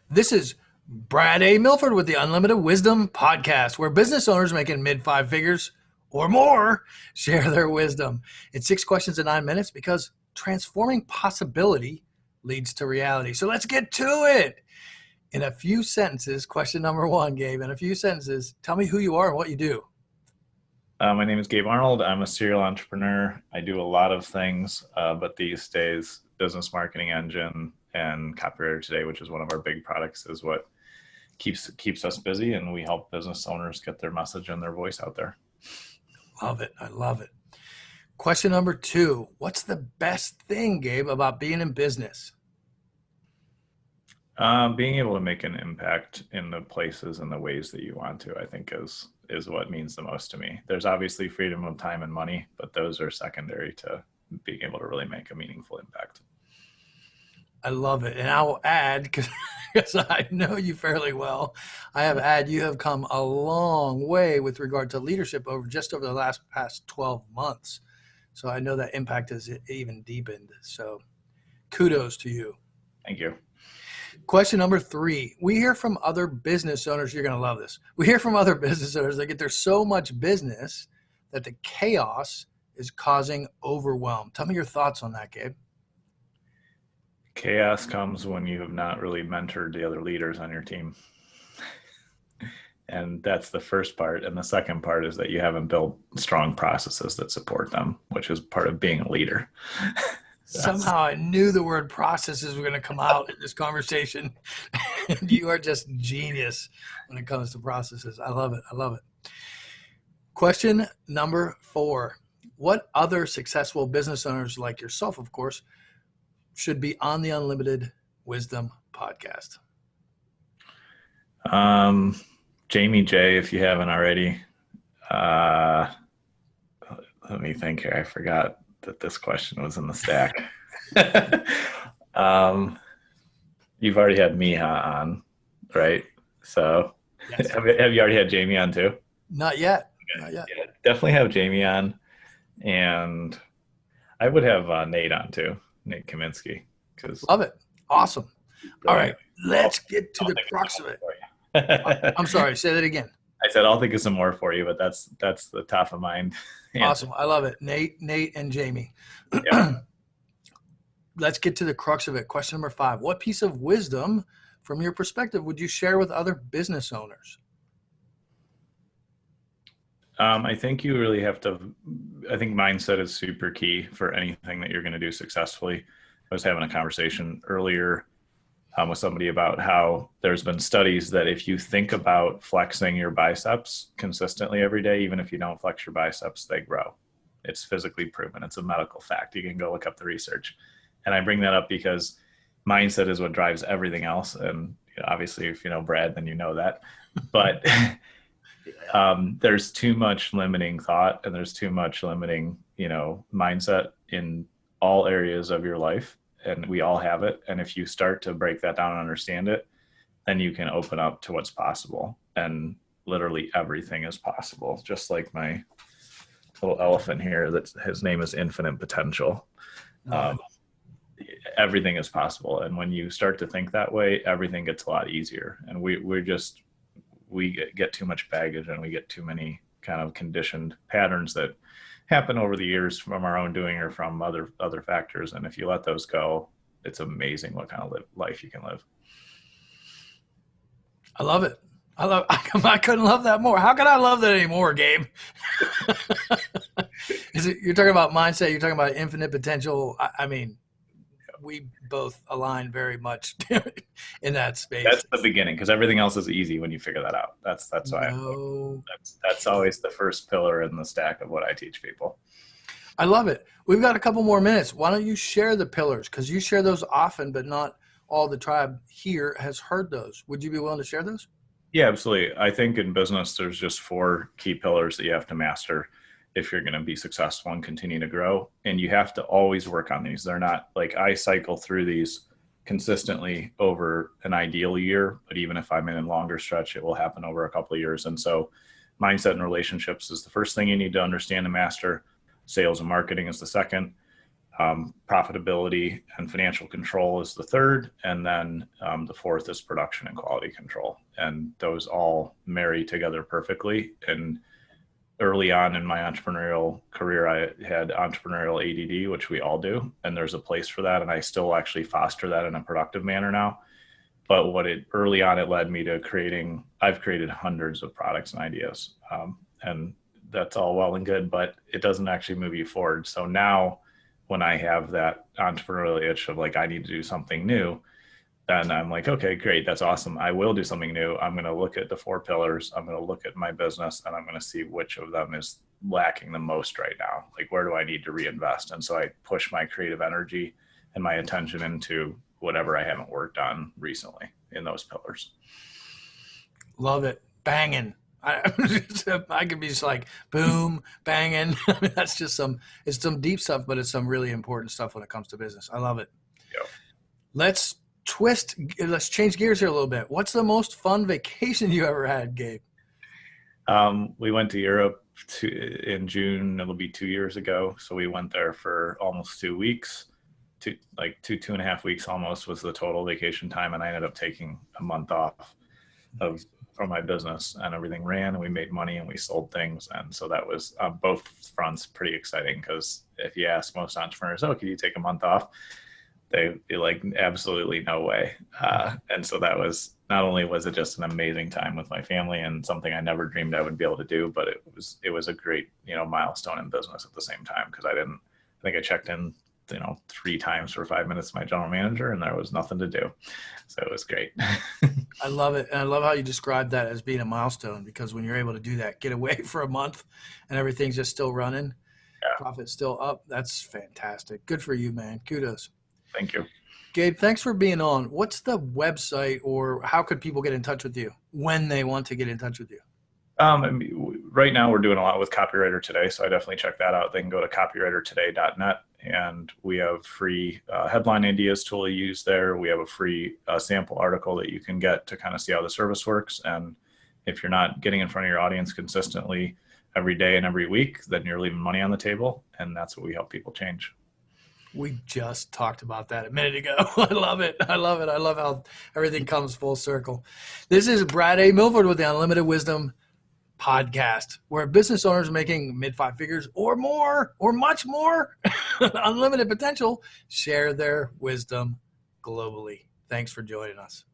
This is Brad A. Milford with the Unlimited Wisdom Podcast, where business owners making mid-five figures or more share their wisdom in 6 questions in 9 minutes, because transforming possibility leads to reality. So let's get to it. In a few sentences, question number 1, Gabe, in a few sentences, tell me who you are and what you do. My name is Gabe Arnold. I'm a serial entrepreneur. I do a lot of things, but these days, business marketing engine and Copywriter Today, which is one of our big products, is what keeps us busy, and we help business owners get their message and their voice out there. Love it. I love it. Question number 2, what's the best thing, Gabe, about being in business? Being able to make an impact in the places and the ways that you want to, I think is what means the most to me. There's obviously freedom of time and money, but those are secondary to being able to really make a meaningful impact. I love it. And I'll add, because I know you fairly well, you have come a long way with regard to leadership over the past 12 months. So I know that impact has even deepened. So kudos to you. Thank you. Question number 3. We hear from other business owners, you're going to love this. We hear from other business owners that there's so much business that the chaos is causing overwhelm. Tell me your thoughts on that, Gabe. Chaos comes when you have not really mentored the other leaders on your team. And that's the first part. And the second part is that you haven't built strong processes that support them, which is part of being a leader. Somehow I knew the word processes were going to come out in this conversation. You are just genius when it comes to processes. I love it. I love it. Question number 4. What other successful business owners like yourself, of course, should be on the Unlimited Wisdom Podcast? Jamie J, if you haven't already. Let me think here. I forgot that this question was in the stack. You've already had Miha on, right? So yes. Have you already had Jamie on too? Not yet. Not yet. Yeah, definitely have Jamie on. And I would have Nate on too, Nate Kaminsky. Love it. Awesome. All right, let's get to the crux of it. I'm sorry, say that again. I said I'll think of some more for you, but that's the top of mind. Awesome. I love it. Nate and Jamie. Yeah. Let's get to the crux of it. Question number 5. What piece of wisdom from your perspective would you share with other business owners? I think you really have to, I think mindset is super key for anything that you're going to do successfully. I was having a conversation earlier with somebody about how there's been studies that if you think about flexing your biceps consistently every day, even if you don't flex your biceps, they grow. It's physically proven. It's a medical fact. You can go look up the research. And I bring that up because mindset is what drives everything else. And obviously, if you know Brad, then you know that. But there's too much limiting thought and there's too much limiting, mindset in all areas of your life. And we all have it. And if you start to break that down and understand it, then you can open up to what's possible. And literally everything is possible. Just like my little elephant here, that his name is Infinite Potential. Everything is possible. And when you start to think that way, everything gets a lot easier. And we get too much baggage and we get too many kind of conditioned patterns that happen over the years from our own doing or from other factors. And if you let those go, it's amazing what kind of life you can live. I love it. I couldn't love that more. How can I love that anymore, Gabe? You're talking about mindset. You're talking about infinite potential. I mean, we both align very much in that space. That's the beginning, because everything else is easy when you figure that out. That's why that's always the first pillar in the stack of what I teach people. I love it. We've got a couple more minutes. Why don't you share the pillars? Because you share those often, but not all the tribe here has heard those. Would you be willing to share those? Yeah, absolutely. I think in business, there's just 4 key pillars that you have to master if you're going to be successful and continue to grow. And you have to always work on these. They're not like I cycle through these consistently over an ideal year, but even if I'm in a longer stretch, it will happen over a couple of years. And so mindset and relationships is the first thing you need to understand and master. Sales and marketing is the second. Profitability and financial control is the third. And then the fourth is production and quality control. And those all marry together perfectly. And early on in my entrepreneurial career, I had entrepreneurial ADD, which we all do. And there's a place for that. And I still actually foster that in a productive manner now. But early on, it led me to I've created hundreds of products and ideas. And that's all well and good, but it doesn't actually move you forward. So now when I have that entrepreneurial itch of like, I need to do something new, then I'm like, okay, great. That's awesome. I will do something new. I'm going to look at the 4 pillars. I'm going to look at my business and I'm going to see which of them is lacking the most right now. Like, where do I need to reinvest? And so I push my creative energy and my attention into whatever I haven't worked on recently in those pillars. Love it. Banging. I could be just like boom, banging. I mean, it's some deep stuff, but it's some really important stuff when it comes to business. I love it. Yep. Let's change gears here a little bit. What's the most fun vacation you ever had, Gabe? We went to Europe in June. It'll be 2 years ago. So we went there for almost 2 weeks. 2.5 weeks almost was the total vacation time. And I ended up taking a month off from my business, and everything ran, and we made money and we sold things. And so that was on both fronts pretty exciting, because if you ask most entrepreneurs, oh, can you take a month off? They'd be like, absolutely no way. And so that was, not only was it just an amazing time with my family and something I never dreamed I would be able to do, but it was a great, milestone in business at the same time. Cause I think I checked in, 3 times for 5 minutes to my general manager, and there was nothing to do. So it was great. I love it. And I love how you described that as being a milestone, because when you're able to do that, get away for a month and everything's just still running, profit's still up. That's fantastic. Good for you, man. Kudos. Thank you. Gabe, thanks for being on. What's the website, or how could people get in touch with you when they want to get in touch with you? Right now we're doing a lot with Copywriter Today, so I definitely check that out. They can go to copywritertoday.net, and we have free headline ideas tool to use there. We have a free sample article that you can get to kind of see how the service works. And if you're not getting in front of your audience consistently every day and every week, then you're leaving money on the table, and that's what we help people change. We just talked about that a minute ago. I love it. I love it. I love how everything comes full circle. This is Brad A. Milford with the Unlimited Wisdom podcast, where business owners making mid-5 figures or more, or much more, unlimited potential, share their wisdom globally. Thanks for joining us.